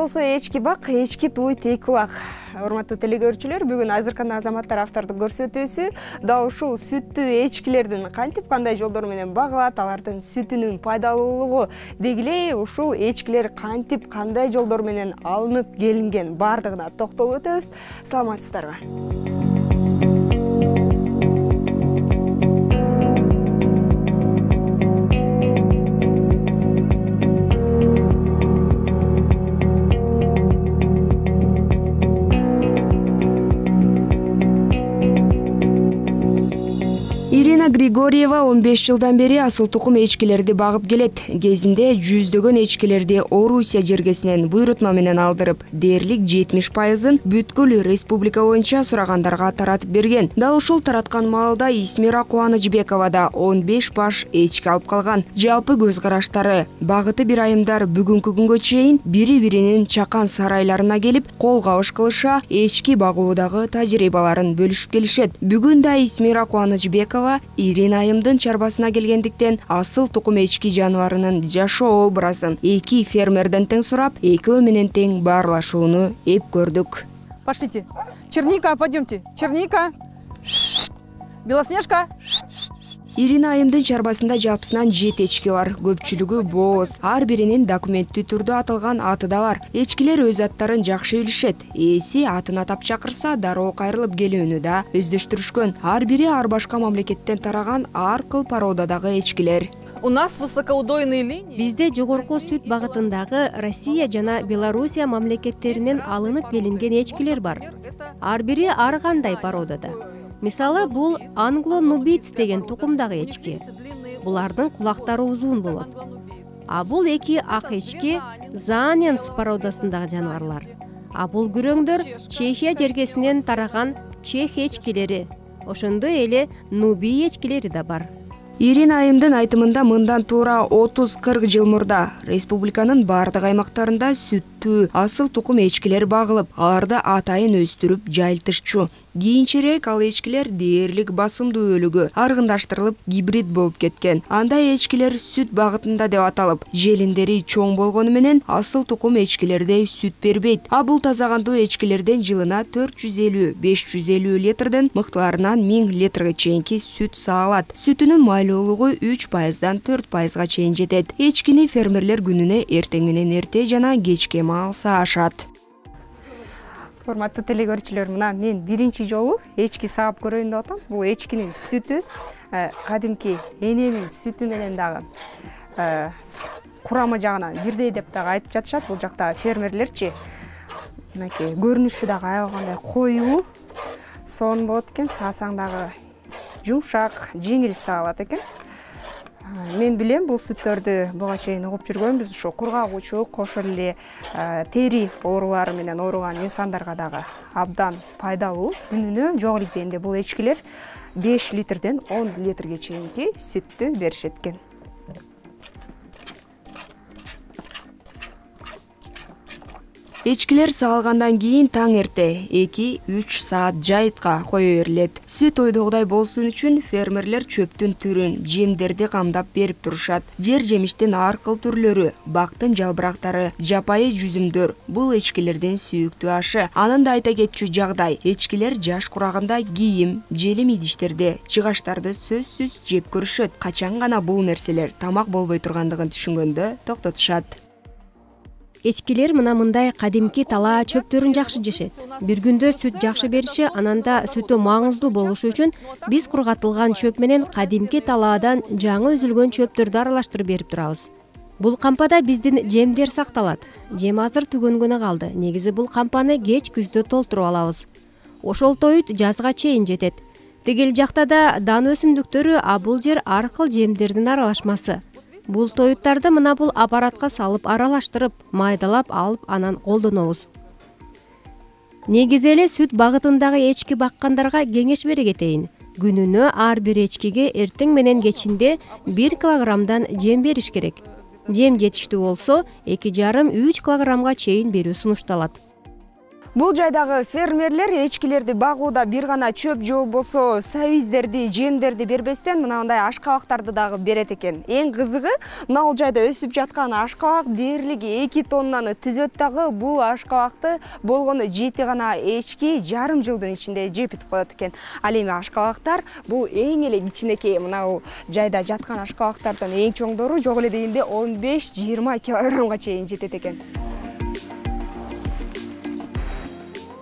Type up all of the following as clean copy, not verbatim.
болсо эчки бак, эчки туй тек кулак. Урматтуу телегөрүүчүлөр, бүгүн Азыркан Азаматтар автордук көрсөтүүсү да ушул сүттүү эчкилердин кантип кандай жолдор менен багылат, алардын сүтүнүн пайдалуулугу деги эле ушул эчкилер кантип кандай жолдор менен алынып келинген бардыгына токтолуп өтөбүз. Саламатсыздарбы? Григорьева 15 жылдан бери асыл тукум эчкилерди багып келет. Кезинде жүздөгөн эчкилерди Орусия жергесинен буйрутма менен алдырып, дээрлик 70%-ын бүткүл республика боюнча сурагандарга таратып берген. Дал ушул тараткан маалда Исмира Кубанычбекова да 15 баш эчки алып калган. Жалпы көз караштары, багыты бир айымдар бүгүнкү күнгө чейин бири-биринин чакан сарайларына келип, кол кабыш кылыша, эчки багуудагы тажрыйбаларын бөлүшүп келишет. Бүгүн да Исмира Кубанычбекова Ирина айымдын чарбасына келгендиктен асыл тукум эчки жаныбарынын жашоо образын эки фермерден тең сурап, экөө менен тең баарлашууну эп көрдүк. Пошлите. Черника, пойдемте. Черника. Белоснежка. Ирина айымдын чарбасында жалпысынан 7 эчки бар. Көпчүлүгү бооз. Ар биринин документтүү түрдө атылган аты да бар. Эчкилер өз аттарын жакшы билишет. Ээси атын атап чакырса, дароо кайрылып келүүнү да өздөштүрүшкөн. Ар бири ар башка мамлекеттен тараган ар кыл породадагы эчкилер. У нас высокоудойные линии. Бизде жогорку сүт багытындагы Россия жана Белоруссия мамлекеттеринен алынып келинген эчкилер бар. Ар бири ар кандай породада. Мисалы, бул англо-нубиц деген тукумдагы эчки. Булардын кулактары узун болот. А бул эки ак эчки Заненц породасындагы жаныбарлар. А бул күрөңдөр Чехия жергесинен тараган чех эчкилери. Ошондой эле нубий эчкилери да бар. Ирина айымдын айтымында мындан туура 30-40 жыл мурда республиканын бардык аймактарында сүттүү асыл тукум эчкилер багылып, аларды атайын өстүрүп жайылтышчу. Кийинчерээк ал эчкилер дээрлик басымдуу өлүгү аргындаштырылып гибрид болуп кеткен. Андай эчкилер сүт багытында деп аталып, желиндери чоң болгону менен асыл тукум эчкилердей сүт бербейт. А бул тазагандуу эчкилерден жылына 450-550 литрден мыктыларынан 1000 литрге чейинки сүт саалат. Сүтүнүн майлуулугу 3%-дан 4%га чейин жетет. Эчкини фермерлер күнүнө эртең менен эрте жана кечке маал саашат. Урматтуу телегөрүүчүлөр, мына мен биринчи жолу эчки саап көрөйүн деп атам. Бул эчкинин сүтү кадимки эненин сүтү менен дагы курамы жагынан бирдей деп дагы айтып жатышат. Бул жакта фермерлерчи мынакей көрүнүшү дагы аябагандай коюу, сонун болот экен, саасаң дагы жумшак, жеңил саалат экен. Мен билем, бул сүттөрдү буга чейин угуп жүргөнбүз. Ушу кургагучу, кошо эле тери оорулары менен ооруган инсандарга дагы абдан пайдалуу. Күнүнө жок эле дегенде бул эчкилер 5 литрден 10 литрге чейинки сүттү беришет экен. Эчкилер саалгандан кийин таң эрте 2-3 саат жайытка кое берилет. Сүт ойдогудай болсун үчүн фермерлер чөптүн түрүн, жемдерди камдап берип турушат. Жер жемиштин ар кыл түрлөрү, бактын жалбырактары, жапайы жүзүмдөр бул эчкилердин сүйүктүү ашы. Анын да айта кетчү жагдай, эчкилер жаш курагында кийим, желим идиштерди, жыгаштарды сөзсүз жеп көрүшөт. Качан гана бул нерселер тамак болбой тургандыгын түшүнгөндө токтотушат. Эчкилер мындай кадимки талаа чөптөрүн жакшы жешет. Бир күндө сүт жакшы бериши, ананда сүтү маңыздуу болушу үчүн биз кургатылган чөп менен кадимки талаадан жаңы үзүлгөн чөптөрдү аралаштырып берип турабыз. Бул кампада биздин жемдер сакталат. Жем азыр түгөнгөнө калды. Негизи бул кампаны кеч күздө толтуруп алабыз. Ошол тоют жазга чейин жетет. Тигил жакта да дан өсүмдүктөрү, а бул жер ар кыл жемдердин аралашмасы. Бул тоюттарды мына бул аппаратка салып аралаштырып, майдалап алып анан колдонобуз. Негизи эле сүт багытындагы эчки баккандарга кеңеш бере кетейин. Күнүнө ар бир эчкиге эртең менен кечинде 1 килограммдан жем бериш керек. Жем жетиштүү болсо 2,5-3 килограммга чейин берүү сунушталат. Бул жайдагы фермерлер эчкилерди багууда бир гана чөп же болбосо сабиздерди, жемдерди бербестен мынандай ашкабактарды дагы берет экен. Эң кызыгы, мына жайда өсүп жаткан ашкабак дээрлиги 2 тоннаны түзөт дагы. Бул ашкабакты болгону 7 гана эчки жарым жылдын ичинде жеп бүтүп коет экен. Ал эми ашкабактар бул эң эле кичинекей мына жайда жаткан ашкабактардан эң чоңдору жок эле дегенде 15-20 килограммга чейин жетет экен.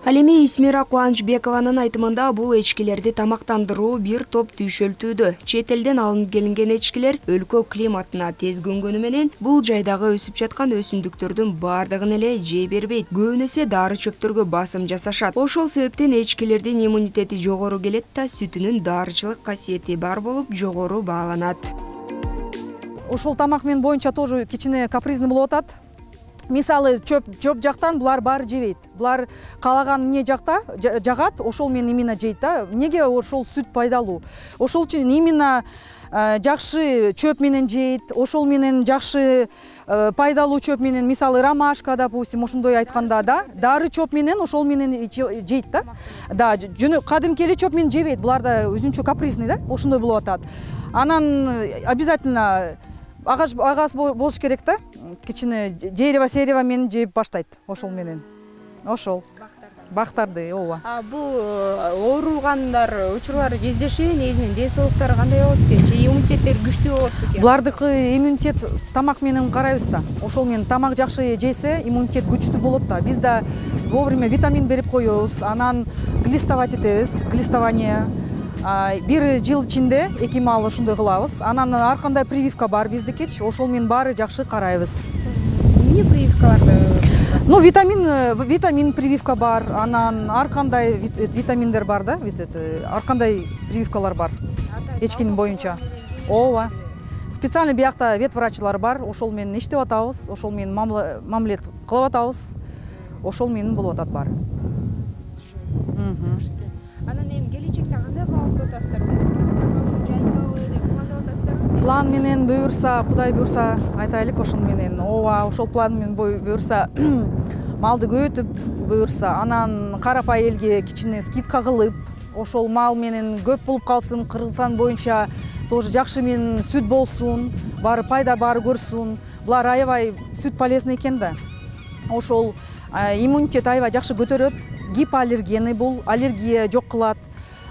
Ал эми Исмира Кубанычбекованын айтымында бул эчкилерди тамактандыруу бир топ түйшөлтүүдө. Чет элден алынып келинген эчкилер өлкө климатына тез көнгөнү менен бул жайдагы өсүп жаткан өсүмдүктөрдүн баардыгын эле жей бербейт. Көбүн эсе дары чөптөргө басым жасашат. Ошол себептен эчкилердин иммунитети жогору келет да сүтүнүн дарычылык касиети бар болуп жогору бааланат. Ошол тамак мен боюнча тоже кичине капризный болуп атат. Мисалы чөп жактан булар баары жебейт. Булар калаган эмне жакта жагат, ошол менен именно жейт да. Эмнеге ошол сүт пайдалуу? Ошол үчүн именно жакшы чөп менен жейт, ошол менен жакшы пайдалуу чөп менен, мисалы ромашка, допустим, ошондой айтканда да, дары чөп менен ошол менен жейт да. Да, жөнө кадимки эле чөп менен жебейт. Булар да өзүнчө капризный да, ошондой болуп атат. Анан обязательно агас болуш керек да. Кичине дерево менен жеп баштайт ошол менен. Ошол бактарды, ооба. Бул ооругандар учурлары кездешеби, негизинен ден соолуктары кандай болот экен? Же иммунитеттери күчтүү болот бекен? Булардыкы иммунитет тамак менен карайбыз да. Ошол менен тамак жакшы жейсе, иммунитет күчтүү болот да. Биз да вовремя витамин берип коебуз, анан глистовать этебиз, глистование. Бир жыл ичинде 2 маал ушундай кылабыз. Анан ар кандай прививка бар биздикичи, ошол менен баары жакшы карайбыз. Эмне прививкаларды? Ну, витамин прививка бар, анан ар кандай витаминдер бар да, ар кандай прививкалар бар. Эчкинин боюнча. Ооба. Специальный биякта ветврачлар бар, ошол менен иштеп атабыз, ошол менен мамилет кылып атабыз. Ошол менен болуп атат баары. Анан эми келечекте кандай кылып атасыздар? Кыргызстанга ошо жайылабы деп пландап атасыздарбы? План менен буюрса, Кудай буюрса, айтайлык ошол менен. Ооба, ошол план менен буюрса, малды көбөйтүп буюрса, анан карапай элге кичине скидка кылып, ошол мал менен көп болуп калсын, Кыргызстан боюнча тоже жакшы менен сүт болсун, баары пайда баары көрсүн. Булар аябай сүт полезный экен да. Ошол иммунитет аябай жакшы көтөрөт. Гипоаллергены бул, аллергия жок кылат.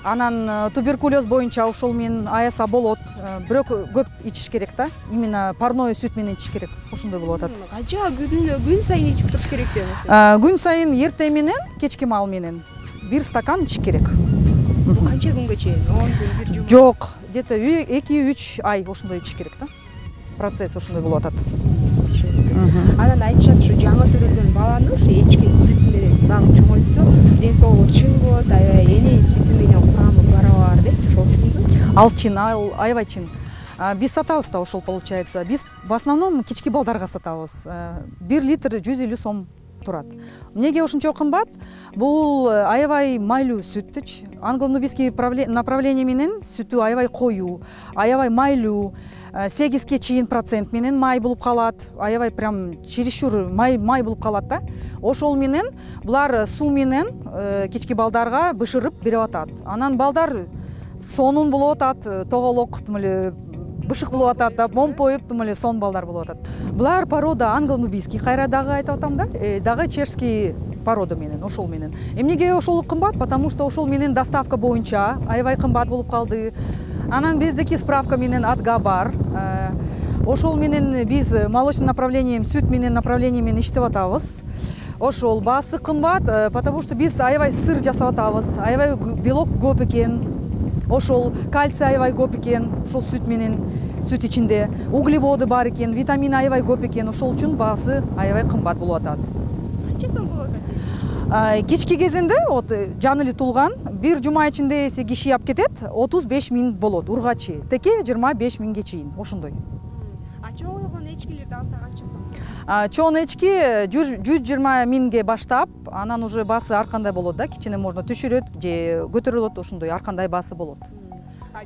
Анан туберкулез боюнча ошол менен аяса болот. Бирок көп ичиш керек да. Именно парной сүт менен ичиш керек. Ошондой болуп атат. Канча күн сайын ичип туруш керек деп ошо? Күн сайын эртең менен, кечки маал менен 1 стакан ичиш керек. Бул канча күнгө чейин? 10 күн, 1 жума? Жок, где-то 2-3 ай ошондой ичиш керек да. Процесс ошондой болуп атат. Анан айтышат, ушу жаңы төрөлгөн баланы ушу эчкин сүт менен багып чоңойтсо, ден соолугу чың болот, аябай эненин сүтү менен курамы барабар деп, ошол чынбы? Ал чын, ал аябай чын. Биз сатабыз да ошол получается. Биз в основном кички балдарга сатабыз. 1 литр 150 сом турат. Эмнеге ошончо кымбат? Бул аябай майлуу сүттүч. Англо-нубийский направление менен сүтү аябай коюу, аябай майлуу. 8ге чейин процент менен май болуп калат. Аябай прям чересчур май болуп калат да. Ошол менен булар суу менен кички балдарга бышырып берип атат. Анан балдар сонун болуп атат, тоголок эле бышык болуп атат да, момпоюп эле сон балдар болуп атат. Булар порода англо-нубийский, кайра дагы айтып атам да, дагы чешский порода менен, ошол менен. Эмнеге ошол кымбат? Потому что ошол менен доставка боюнча аябай кымбат болуп калды. Анан биздики справка менен атга бар. Ошол менен биз молочный направлением, сүт менен направление менен иштеп атабыз. Ошол баасы кымбат, потому что биз аябай сыр жасап атабыз. Аябай белок көп экен. Ошол кальций аябай көп экен, ошол сүт менен, сүт ичинде. Углеводы бар экен, витамин аябай көп экен. Ошол үчүн баасы аябай кымбат болуп атат. Канча сом болот? Кечки кезинде, жаны эле тулган, 1 жума ичинде эсе киши алып кетет, 35 000 болот, ургачы. Теке 25 000ге чейин, ошондой. Чоңойгон эчкилерди алса канча сом? Чоң эчки 120 000ге баштап, анан уже баасы ар кандай болот да, кичине можно түшүрөт же көтөрүлөт, ошондой ар кандай баасы болот.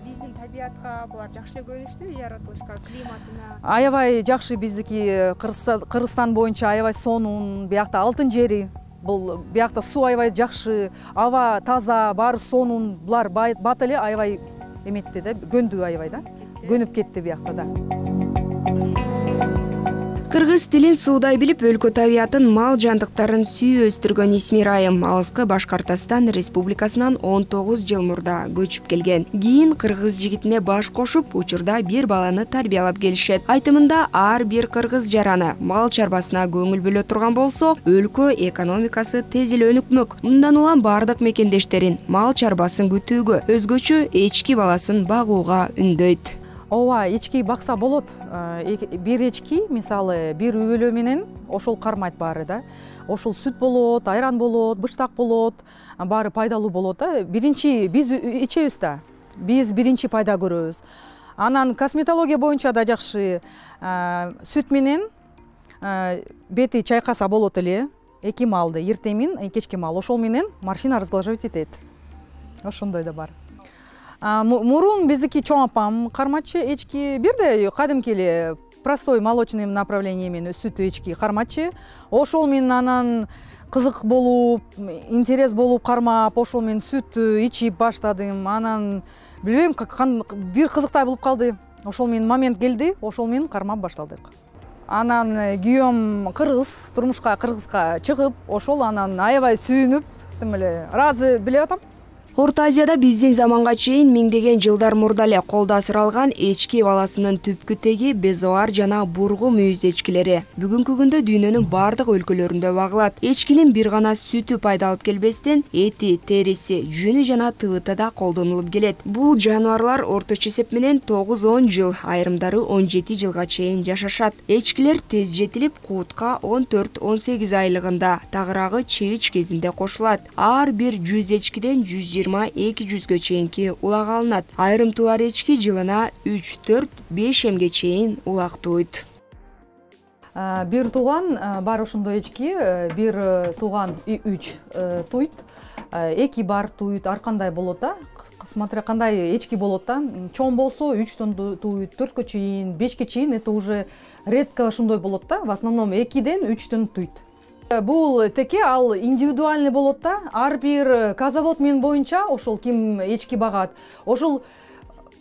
Биздин табиатка булар жакшы эле көрүнүштүбү, жаратылышка, климатына? Аябай жакшы, биздики Кыргызстан боюнча аябай сонун, биякта алтын жери. бул биякта суу аябай жакшы, аба таза, баары сонун, булар бат эле аябай эметти да, көндү аябай да, көнүп кетти биякта да. Кыргыз тилин суудай билип, өлкө табиятын, мал жандыктарын сүйүү өстүргөн Исмир айым алыскы Башкортостон Республикасынан 19 жыл мурда көчүп келген. Кийин кыргыз жигитине баш кошуп, учурда бир баланы тарбиялап келишет. Айтымында ар бир кыргыз жараны мал чарбасына көңүл бөлө турган болсо, өлкө экономикасы тез эле өнүкмөк. Мындан улам бардык мекендештерин мал чарбасын күтүүгө, өзгөчө эчки баласын багууга үндөйт. Ооба, эчки бакса болот. Бир эчки, мисалы, бир үбөлө менен ошол кармайт баары да. Ошол сүт болот, айран болот, быштак болот, баары пайдалуу болот да. Биринчи биз ичебиз да. Биз биринчи пайда көрөбүз. Анан косметология боюнча да жакшы. Сүт менен бети чайкаса болот эле. Эки малды, эртемин, кечки мал. Ошол менен морщина разглаживать этет. Ошондой да бар. Мурун биздики чоң апам кармачы эчки, бирде кадимки эле простой молочный направление менен сүт эчки кармачы. Ошол менен анан кызык болуп, интерес болуп кармап, ошол менен сүт ичип баштадым. Анан билбейм, бир кызыктай болуп калды. Ошол менен момент келди, ошол менен кармап баштадык. Анан күйөөм кыргыз, турмушка кыргызга чыгып, ошол анан аябай сүйүнүп, тим эле ыраазы билип атам. Орто Азияда биздин заманга чейин миңдеген жылдар мурда эле колдо асыралган эчки баласынын түпкү теги безоар жана бургу мүйүз эчкилери бүгүнкү күндө дүйнөнүн бардык өлкөлөрүндө багылат. Эчкинин бир гана сүтү пайда алып келбестен, эти, териси, жүнү жана тыбыты да колдонулуп келет. Бул жаныбарлар орточо эсеп менен 9-10 жыл, айрымдары 17 жылга чейин жашашат. Эчкилер тез жетилип, куутка 14-18 айлыгында, тагыраагы чебич кезинде кошулат. Ар бир 100 эчкиден 120-200га чейинки улак алынат. Айрым тууар эчки жылына 3-4-5 эмге чейин улактойт. Бир тууган бар ошондой эчки, бир тууган 3 туйт, 2 бар туйт, ар кандай болот да. Смотря кандай эчки болот да. Чоң болсо 3төн туйт, 4кө чейин, 5ке чейин, это уже редко ошондой болот да. В основном 2ден 3төн туйт. Бул теке ал индивидуальный болот да. Ар бир казавод менен боюнча ошол ким эчки багат, ошол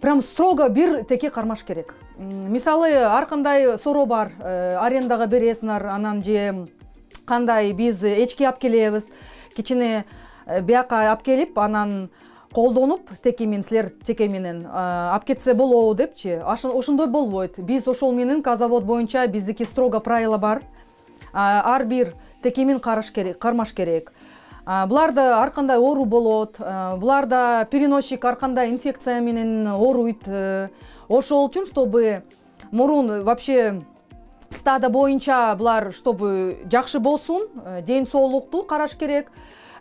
прям строго бир теке кармаш керек. Мисалы, ар кандай сороо бар, арендага бересиңер, анан же кандай биз эчки алып келебиз, кичине бияка алып келип, анан колдонуп теке менен, силер теке менен алып кетсе болобу депчи. Ошондой болбойт. Биз ошол менен казавод боюнча биздики строго правила бар. Ар бир теке менен кармаш керек. Буларда ар кандай оору болот, буларда переносчик ар кандай инфекция менен ооруйт. Ошол үчүн, чтобы мурун вообще стадо боюнча булар, чтобы жакшы болсун, ден соолукту караш керек.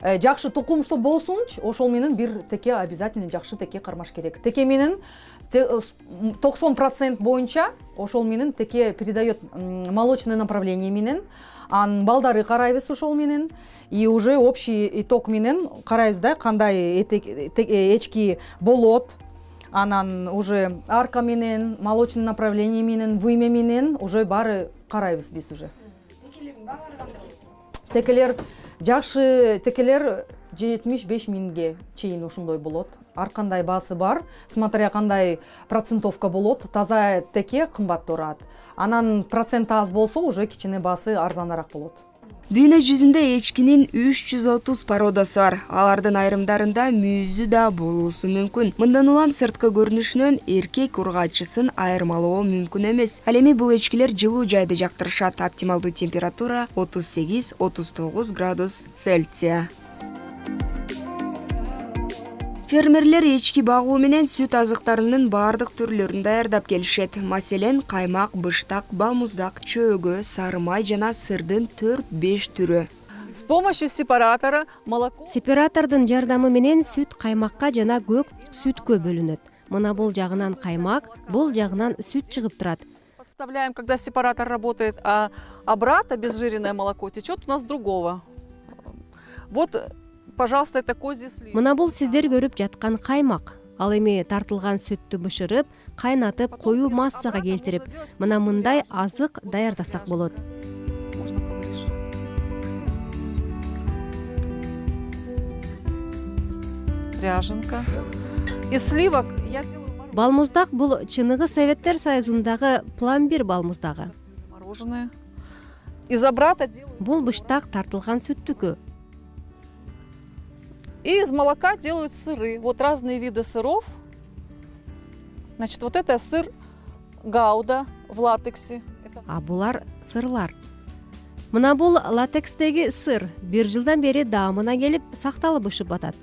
Жакшы тукум что болсунчу, ошол менен бир теке обязательно жакшы теке кармаш керек. Теке менен 90% боюнча ошол менен теке передает молочное направление менен. Балдары карайбыз ошол менен, и уже общий итог менен карайбыз да, кандай эчки болот. Анан уже арка менен, молочный направление менен, вымя менен уже баары карайбыз биз уже. Текелер жакшы, текелер 75 миңге чейин ошондой болот. Ар кандай баасы бар, смотря кандай процентовка болот, таза теке кымбат турат. Анан процент аз болсо уже кичине баасы арзаныраак болот. Дүйнө жүзүндө эчкинин 330 породасы бар. Алардын айрымдарында мүйүзү да болуусу мүмкүн. Мындан улам сырткы көрүнүшүнөн эркек ургаачысын айырмалоо мүмкүн эмес. Ал эми бул эчкилер жылуу жайды жактырышат. Оптималдуу температура 38-39 градус Цельсия. Фермерлер эчки багуу менен сүт азыктарынын бардык түрлөрүн даярдап келишет. Маселен, каймак, быштак, балмуздак, чөөгө, сары май жана сырдын 4-5 түрү. С помощью сепаратора молоко. Сепаратордун жардамы менен сүт каймакка жана көк сүткө бөлүнөт. Мына бул жагынан каймак, бул жагынан сүт чыгып турат. Подставляем, когда сепаратор работает, а обратно обезжиренное молоко течет у нас другого. Вот, пожалуйста, это козье сливки. Мына бул сиздер көрүп жаткан каймак. Ал эми тартылган сүттү бышырып, кайнатып, коюу массага келтирип, мына мындай азык даярдасак болот. ряженка. Из сливок я делаю Балмуздак бул чыныгы Советтер Союзундагы пломбир балмуздагы. мороженое. Из обрата делаю. Бул быштак тартылган сүттүкү. И из молока делают сыры. Вот разные виды сыров. Значит, вот это сыр гауда в латексе. А булар сырлар. Мына бул латекстеги сыр 1 жылдан бери даамына келип сакталып ышып атат.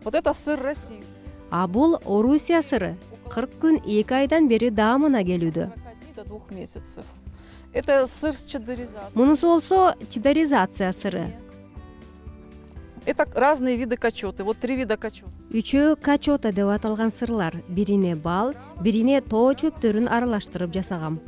Вот это сыр российский. А бул Орусия сыры 40 күн 2 айдан бери даамына келүүдө. 40 дней до 2 месяцев. Это сыр с чеддеризацией. Мунусу болсо чеддеризация сыры. Это разные виды качоты. Вот 3 вида качоты. Үчөө качота деп аталган сырлар. Бирине бал, бирине тоо чөптөрүн аралаштырып жасагам.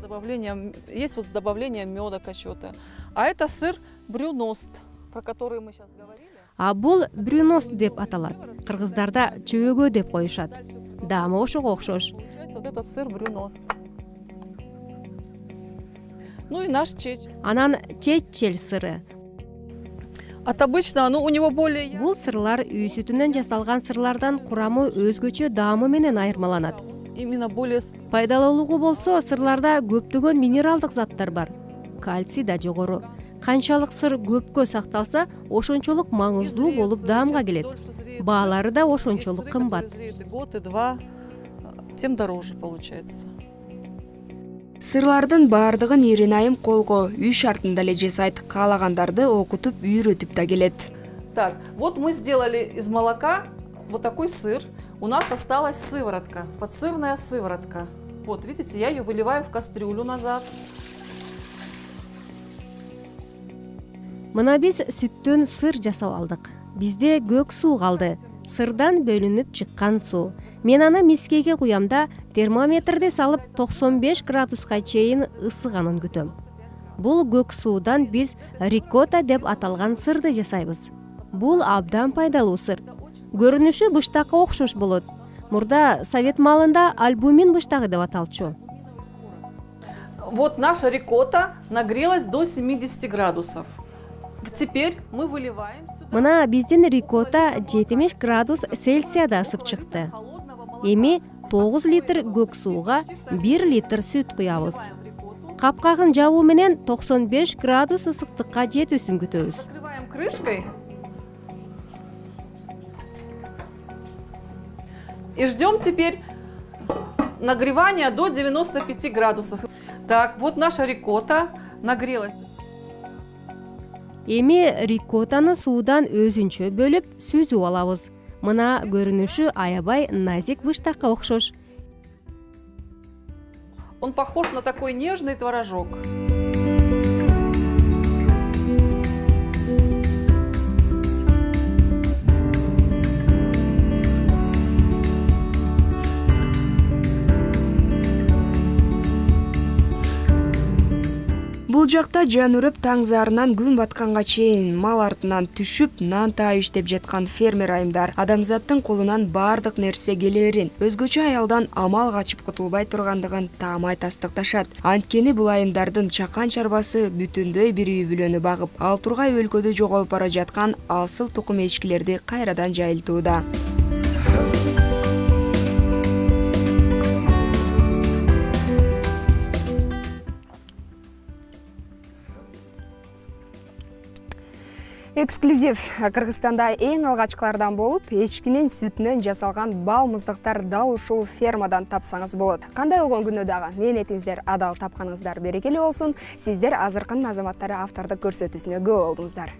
Есть вот с добавлением меда качота. А это сыр брюност, про который мы сейчас говорили. А бул брюност деп аталат. Кыргыздарда чөөгө деп коюшат. Даамы ошого окшош. Получается вот этот сыр брюност. Ну и наш чеч. Анан чеччел сыры. От обычного, ну у него более... Бул сырлар үй сүтүнөн жасалган сырлардан курамы өзгөчө даамы менен айырмаланат. Именно более... Пайдалуулугу болсо сырларда көптөгөн минералдык заттар бар. Кальций да жогору. Канчалык сыр көпкө сакталса, ошончолук маңыздуу болуп даамга келет. Баалары да ошончолук кымбат. Год и 2, тем дороже получается. Сырлардын баардыгын Иринайым колго үй шартында эле жасайт, каалагандарды окутуп үйрөтүп да келет. Так, вот мы сделали из молока вот такой сыр. У нас осталась сыворотка, подсырная сыворотка. Вот, видите, я ее выливаю в кастрюлю назад. Мына биз сүттөн сыр жасап алдык. Бизде көк суу калды. Сырдан бөлүнүп чыккан суу. Мен аны мискеге куямда термометрде салып 95 градуска чейин ысыганын күтөм. Бул көк суудан биз рикота деп аталган сырды жасайбыз. Бул абдан пайдалуу сыр. Көрүнүшү быштакка окшош болот. Мурда совет малында альбумин быштагы деп аталчу. Вот наша рикота нагрелась до 70 градусов. Теперь мы выливаем сюда. Мына биздин рикота 70 градус Цельсияда ысып чыкты. Эми 9 литр көк сууга 1 литр сүт куябыз. Капкагын жабуу менен 95 градус ысыктыкка жетүүсүн күтөбүз. Закрываем крышкой. И ждем теперь нагревания до 95 градусов. Так, вот наша рикота нагрелась. Эми рикотаны суудан өзүнчө бөлүп сүзүп алабыз. Мына көрүнүшү аябай назик быштакка окшош. Он похож на такой нежный творожок. Бул жакта жан үрүп таң зарынан күн батканга чейин мал артынан түшүп нан таап иштеп жаткан фермер айымдар адамзаттын колунан баардык нерсе келерин, өзгөчө аялдан амал качып кутулбай тургандыгын таамай тастыкташат. Анткени бул айымдардын чакан чарбасы бүтүндөй бир үй бүлөнү багып, ал тургай өлкөдө жоголуп бара жаткан асыл тукум эчкилерди кайрадан жайылтууда. Эксклюзив. Кыргызстанда эң алгачкылардан болуп, эчкинин сүтүнөн жасалган бал муздактар дал ушул фермадан тапсаңыз болот. Кандай болгон күнү дагы ниетиңиздер адал, тапканыңыздар берекелүү болсун. Сиздер азыркынын азаматтары автордук көрсөтүүсүнө күбө болдуңуздар.